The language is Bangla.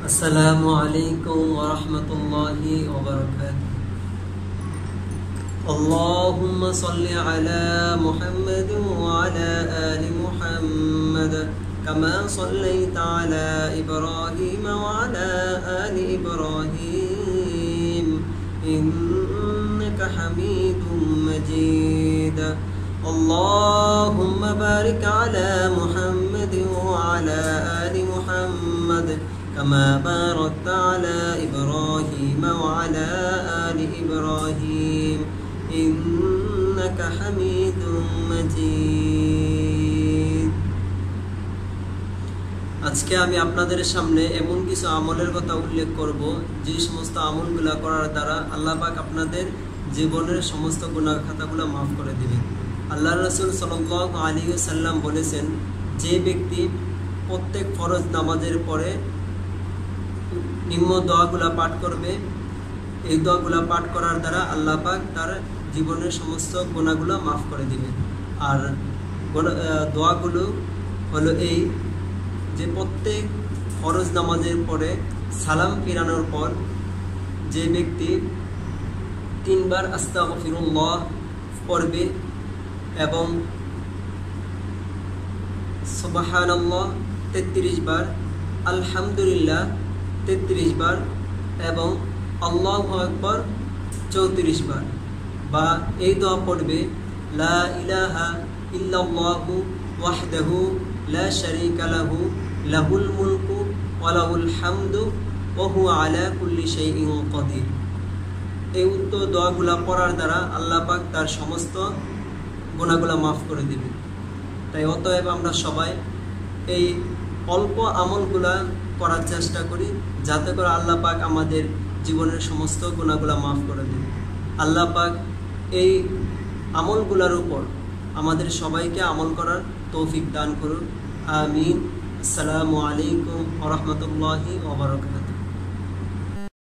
আসসালামু আলাইকুম ওয়া রাহমাতুল্লাহি ওয়া বারাকাতুহু। আল্লাহুম্মা সাল্লি আলা মুহাম্মাদ ওয়া আলা আলি মুহাম্মাদ কামা সাল্লাইতা আলা ইব্রাহিম ওয়া আলা আলি ইব্রাহিম ইন্নাকা হামিদুম মাজিদ। আল্লাহুম্মা বারিক আলা মুহাম্মাদ ওয়া আলা আলি মুহাম্মাদ كما باركت على إبراهيم وعلى آل إبراهيم إنك حميد مجيد। আজকে আমি আপনাদের সামনে এমন কিছু আমলের কথা উল্লেখ করব যে সমস্ত আমলগুলো করার দ্বারা আল্লাহ পাক আপনাদের জীবনের সমস্ত গুনাহ খাতাগুলো মাফ করে দিবেন। আল্লাহর রাসূল সাল্লাল্লাহু আলাইহি ওয়াসাল্লাম বলেছেন, যে ব্যক্তি প্রত্যেক ফরজ নামাজের পরে নিম্ন দোয়াগুলা পাঠ করবে, এই দোয়াগুলা পাঠ করার দ্বারা আল্লাহ পাক তার জীবনের সমস্ত গুনাহগুলো মাফ করে দিবেন। আর দোয়াগুলো হলো এই যে প্রত্যেক ফরজ নামাজের পরে সালাম ফিরানোর পর যে ব্যক্তি 3 বার আস্তাগফিরুল্লাহ পড়বে এবং সুবহানাল্লাহ 33 বার, আলহামদুলিল্লাহ 33 বার এবং আল্লাহু আকবার 34 বার, বা এই দোয়া পড়বে লা ইলাহা ইল্লাল্লাহু ওয়াহদাহু লা শারীকা লাহু লাহুল মুলকু ওয়া লাহুল হামদু ওয়া হুয়া আলা কুল্লি শাইইন কাদির। এই উক্ত দোয়াগুলা পড়ার দ্বারা আল্লাহ পাক তার সমস্ত গুনাহগুলা মাফ করে দিবেন। তাই অতএব আমরা সবাই এই অল্প আমলগুলা করার চেষ্টা করি, যাতে করে আল্লাহ পাক আমাদের জীবনের সমস্ত গুনাহগুলা মাফ করে দেন। আল্লাহ পাক এই আমলগুলার উপর আমাদের সবাইকে আমল করার তৌফিক দান করুন। আমিন। আসসালামু আলাইকুম ওয়া রাহমাতুল্লাহি ওয়া বারাকাতুহু।